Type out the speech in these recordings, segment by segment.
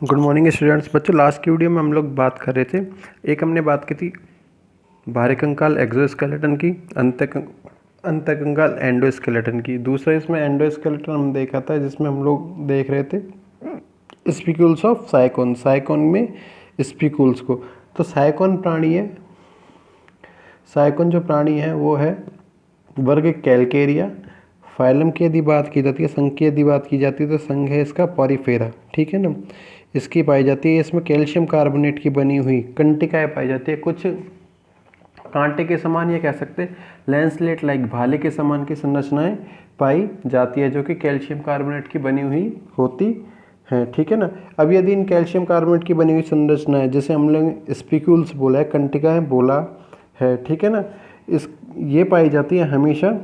Good morning students. बच्चों, last की video में हम लोग बात कर रहे थे, एक हमने बात की थी बाह्यकंकाल एक्सोस्केलेटन की, अंतःकंकाल एंडोस्केलेटन की। दूसरा इसमें एंडोस्केलेटन हम देखा था, जिसमें हम लोग देख रहे थे स्पिक्यूल्स ऑफ साइकोन, साइकोन में स्पिक्यूल्स को। तो साइकोन प्राणी है, साइकोन जो प्राणी है वो है वर्ग कैलकेरिया। फाइलम की यदि बात की जाती है, संघ की यदि बात की जाती है तो संघ है इसका पॉरीफेरा, ठीक है ना। इसकी पाई जाती है, इसमें कैल्शियम कार्बोनेट की बनी हुई कंटिकाएं पाई जाती है, कुछ कांटे के समान, ये कह सकते हैं लैंसलेट लाइक भाले के समान की संरचनाएं पाई जाती है, जो कि कैल्शियम कार्बोनेट की बनी हुई होती है, ठीक है ना। अब यदि इन कैल्शियम कार्बोनेट की बनी हुई संरचनाएं, जैसे हम लोग स्पिक्यूल्स बोला है, कंटिकाएं बोला है, ठीक है ना, इस ये पाई जाती है हमेशा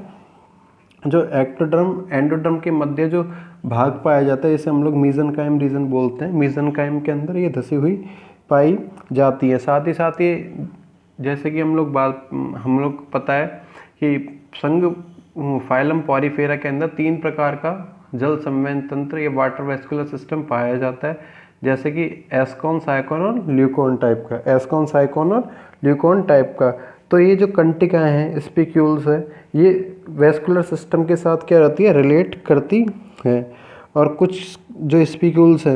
जो एक्टोडर्म एंडोडर्म के मध्य जो भाग पाया जाता है, इसे हम लोग मीजनकाइम रीजन बोलते हैं। मीजनकाइम के अंदर ये धसी हुई पाई जाती है। साथ ही साथ ये, जैसे कि हम लोग पता है कि संघ फाइलम पॉरीफेरा के अंदर 3 प्रकार का जल संवहन तंत्र या वाटर वेस्कुलर सिस्टम पाया जाता है, जैसे कि एस्कॉन, साइकोन और ल्यूकोन टाइप का, एस्कॉन, साइकोन और ल्यूकोन टाइप का। तो ये जो कंटिकाएं हैं, स्पिक्यूल्स है, ये वेस्कुलर सिस्टम के साथ क्या रहती है, रिलेट करती है। और कुछ जो स्पिक्यूल्स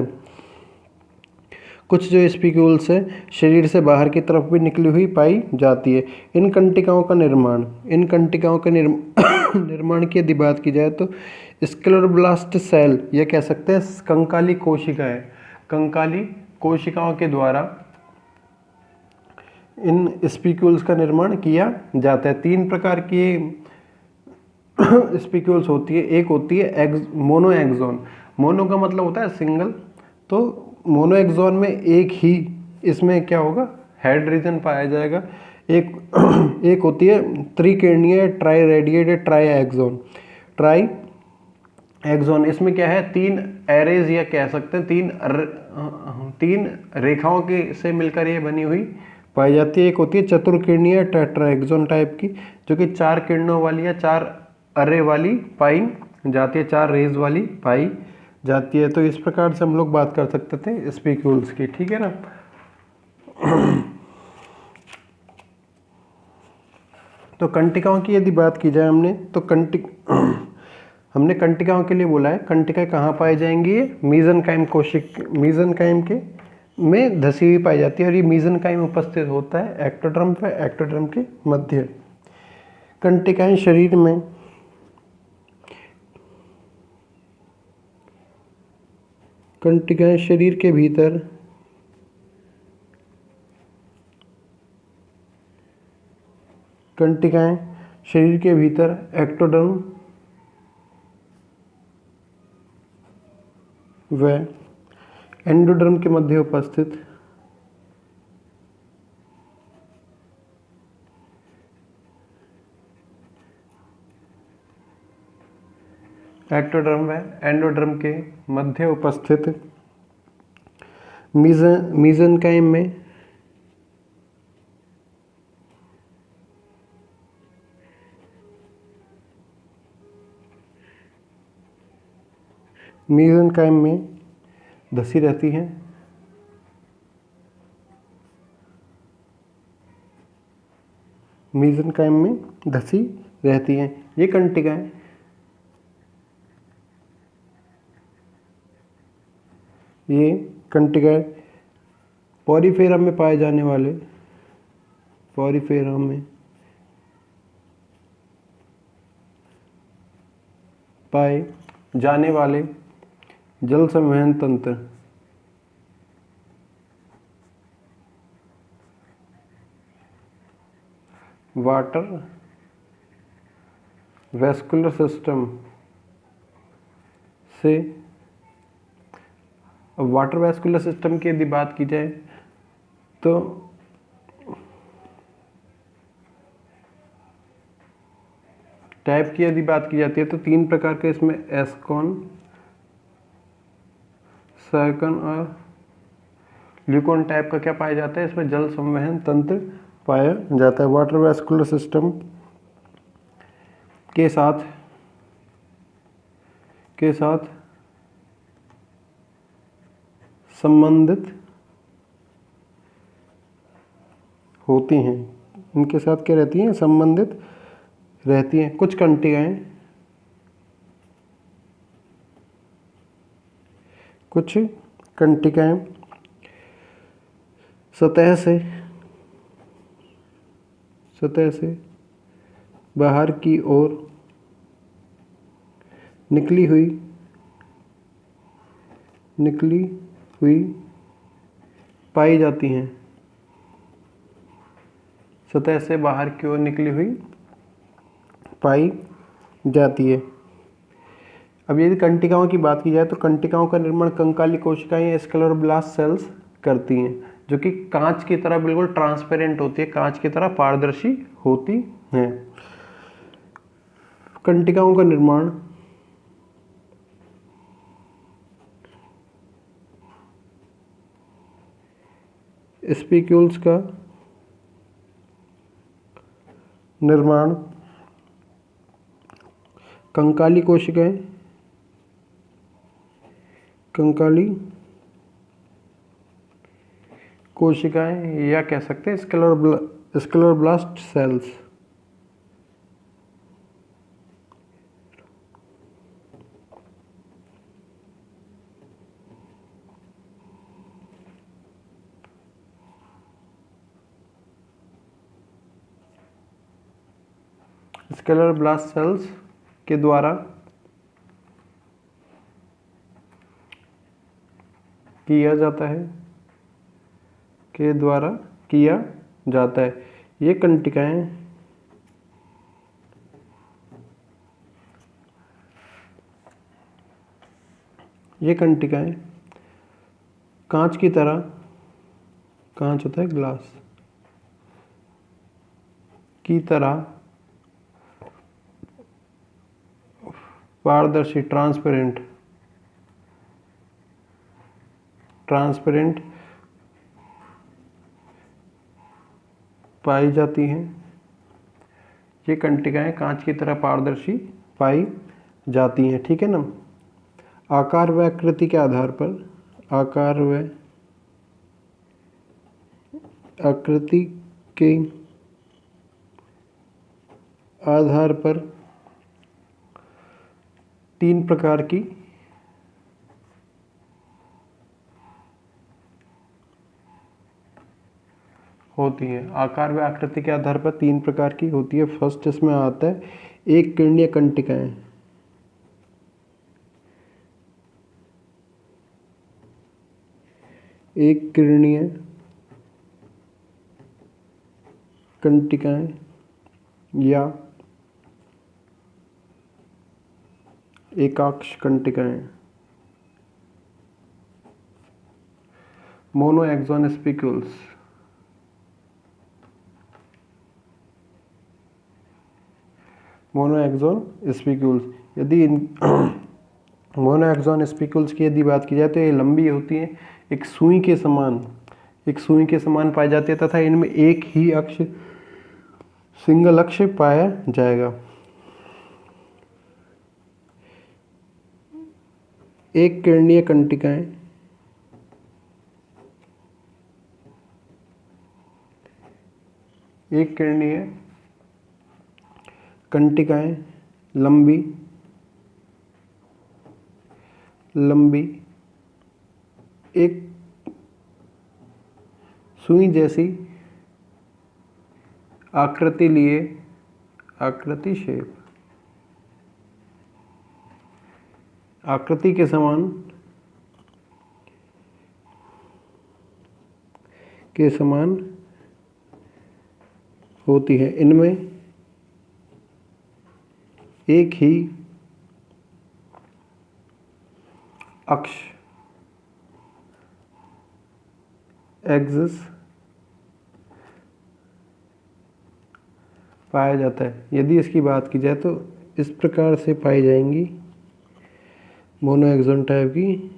हैं, शरीर से बाहर की तरफ भी निकली हुई पाई जाती है। इन कंटिकाओं का निर्माण, निर्माण की यदि बात की जाए तो स्क्लेरोब्लास्ट सेल, यह कह सकते हैं कंकाली कोशिकाएं, कंकाली कोशिकाओं के द्वारा इन स्पिक्यूल्स का निर्माण किया जाता है। 3 प्रकार की स्पिक्यूल्स होती है। एक होती है मोनो एक्सोन, मोनो का मतलब होता है सिंगल, तो मोनो एक्सोन में एक ही इसमें क्या होगा, हेड रीजन पाया जाएगा। एक होती है त्रिकिरणीय ट्राई रेडिएटेड ट्राई एक्सोन, इसमें क्या है, 3 एरेज या कह सकते हैं 3 रेखाओं के से मिलकर ये बनी हुई पाई जाती है। एक होती है चतुर्किरणीय टेट्राएक्सोन टाइप की, जो कि 4 किरणों वाली या 4 अरे वाली पाई जाती है, 4 रेज वाली पाई जाती है। तो इस प्रकार से हम लोग बात कर सकते थे स्पिक्यूल्स की, ठीक है ना। तो कंटिकाओं की यदि बात की जाए हमने कंटिकाओं के लिए बोला है, कंटिकाएं कहाँ पाई जाएंगी, ये मीजनकाइम के में धसी हुई पाई जाती है, और ये मीजनकाइम उपस्थित होता है एक्टोडर्म पे, एक्टोडर्म के मध्य। कंटिकाएं शरीर में शरीर के भीतर एक्टोडर्म व एंडोडर्म के मध्य उपस्थित एक्टोडर्म व एंडोडर्म के मध्य उपस्थित मीजनकाइम में धसी रहती हैं। मीजनकाइम में धसी रहती हैं ये कंटिकाएं। ये कंटिकाएं पॉरीफेरा में पाए जाने वाले, पॉरीफेरा में पाए जाने वाले जल संवहन तंत्र, वाटर वेस्कुलर सिस्टम से, वाटर वेस्कुलर सिस्टम की यदि बात की जाए तो टाइप की यदि बात की जाती है तो 3 प्रकार के इसमें एस्कॉन, साइकोन और ल्यूकोन टाइप का क्या पाया जाता है, इसमें जल संवहन तंत्र पाया जाता है। वाटर वेस्कुलर सिस्टम के साथ संबंधित होती हैं। इनके साथ क्या रहती हैं? संबंधित रहती हैं। कुछ कंटिकाएं सतह से बाहर की ओर निकली हुई पाई जाती हैं। सतह से बाहर की ओर निकली हुई पाई जाती है। अब यदि कंटिकाओं की बात की जाए तो कंटिकाओं का निर्माण कंकाली कोशिकाएं या स्क्लेरोब्लास्ट सेल्स करती हैं, जो कि कांच की तरह बिल्कुल ट्रांसपेरेंट होती है, कांच की तरह पारदर्शी होती हैं। कंटिकाओं का निर्माण स्पिक्यूल्स का निर्माण कंकाली कोशिकाएं या कह सकते हैं स्क्लेरोब्लास्ट सेल्स। स्क्लेरोब्लास्ट सेल्स के द्वारा किया जाता है ये कंटिकाएं कांच की तरह, कांच होता है ग्लास की तरह पारदर्शी ट्रांसपेरेंट पाई जाती हैं। ये कंटिकाएं कांच की तरह पारदर्शी पाई जाती हैं। ठीक है ना। आकार व आकृति के आधार पर तीन प्रकार की होती है। आकार व आकृति के आधार पर तीन प्रकार की होती है। फर्स्ट इसमें आता है एक किरणीय कंटिकाएं। एक किरणीय कंटिकाएं या एकाक्ष कंटिकाएं। मोनोएक्सॉन स्पिक्यूल्स। यदि मोनोएक्सॉन स्पिक्यूल्स की यदि बात की जाए तो ये लंबी होती है, एक सुई के समान पाई जाती है तथा इनमें एक ही अक्ष, सिंगल अक्ष पाया जाएगा। एक किरणीय कंटिकाएं लंबी एक सुई जैसी आकृति के समान होती है। इनमें एक ही अक्ष, एक्सिस पाया जाता है। यदि इसकी बात की जाए तो इस प्रकार से पाई जाएंगी मोनोएक्सॉन टाइप की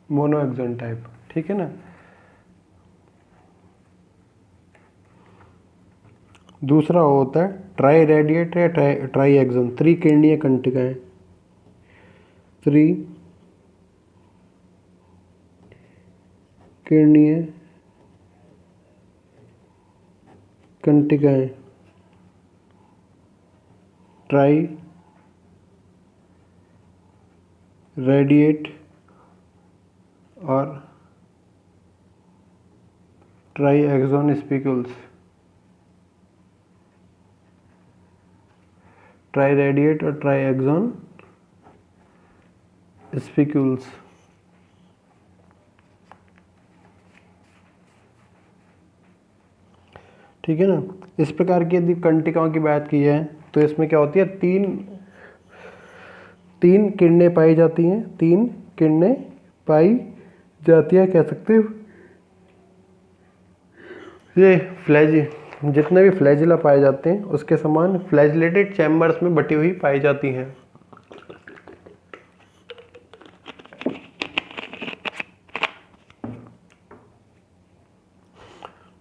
मोनोएक्सॉन टाइप। ठीक है ना। दूसरा होता है ट्राई रेडिएट या ट्राई एक्सोन, त्रिकिरणीय कंटिकाएं। त्रिकिरणीय कंटिकाएं ट्राई रेडिएट और triaxon spicules. Triradiate और ट्राई एक्सोन स्पिक्यूल्स। ठीक है ना। इस प्रकार की यदि कंटिकाओं की बात की जाए तो इसमें क्या होती है, तीन किरणें पाई जाती हैं, तीन किरणें पाई जाती है, कह सकते हो। ये जितने भी फ्लैजिला पाए जाते हैं उसके समान फ्लैजिलेटेड चैम्बर्स में बटी हुई पाई जाती हैं।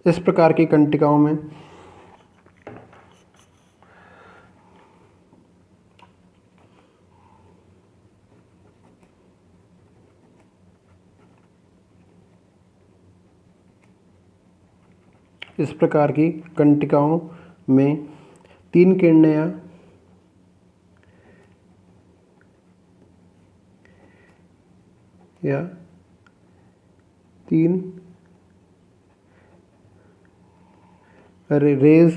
इस प्रकार की कंटिकाओं में तीन किरणें या तीन रेज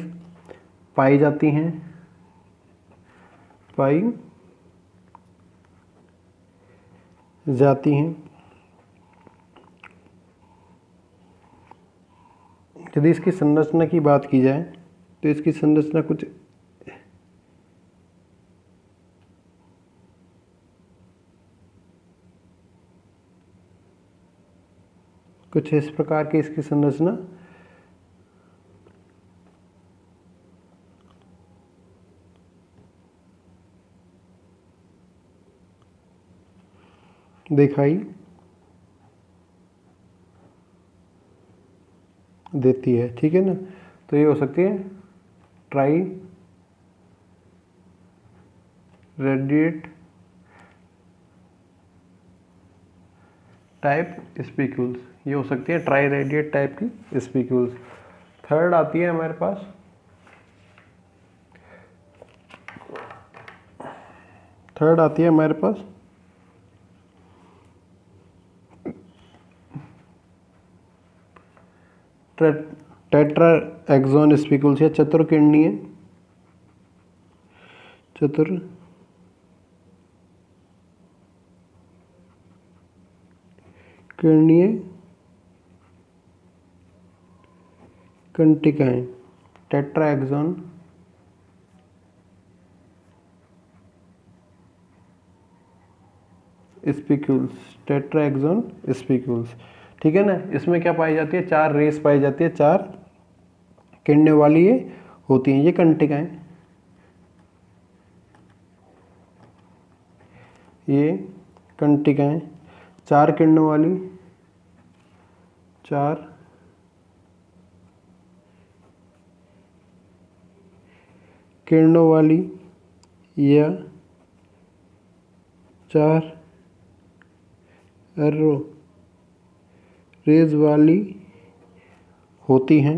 पाई जाती हैं, यदि इसकी संरचना की बात की जाए तो इसकी संरचना कुछ इस प्रकार की इसकी संरचना दिखाई देती है। ठीक है ना। तो ये हो सकती है ट्राई रेडिएट टाइप स्पिक्यूल्स, ये हो सकती है ट्राई रेडिएट टाइप की स्पिक्यूल्स। थर्ड आती है हमारे पास टेट्रा एक्सोन स्पिक्यूल्स या चतुर्किरणीय कंटिकाएं, टेट्रा एक्सोन स्पिक्यूल्स। ठीक है ना। इसमें क्या पाई जाती है, चार रेस पाई जाती है, चार किरणें वाली ये होती हैं ये कंटिकाएं। ये कंटिकाएं चार किरणों वाली या चार एरो रेज वाली होती हैं।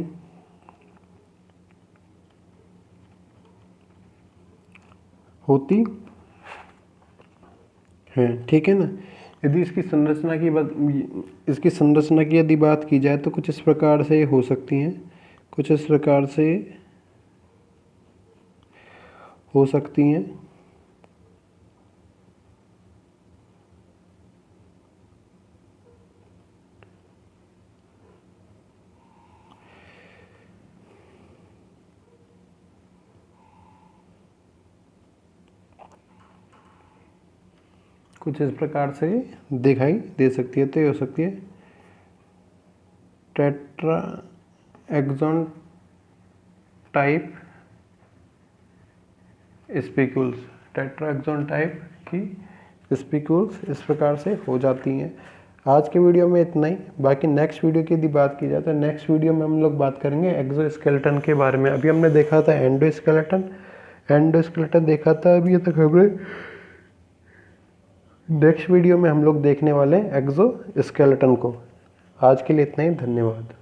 ठीक है ना। यदि इसकी संरचना की यदि बात की जाए तो कुछ इस प्रकार से हो सकती हैं, दिखाई दे सकती है। तो ये हो सकती है टेट्रा एक्सोन टाइप स्पिक्यूल्स की स्पिक्यूल्स इस प्रकार से हो जाती हैं। आज के वीडियो में इतना ही। बाकी नेक्स्ट वीडियो की यदि बात की जाए तो नेक्स्ट वीडियो में हम लोग बात करेंगे एक्सोस्केलेटन के बारे में। अभी हमने देखा था एंडोस्केलेटन देखा था अभी तक हमने। नेक्स्ट वीडियो में हम लोग देखने वाले हैं एक्सोस्केलेटन को। आज के लिए इतना ही, धन्यवाद।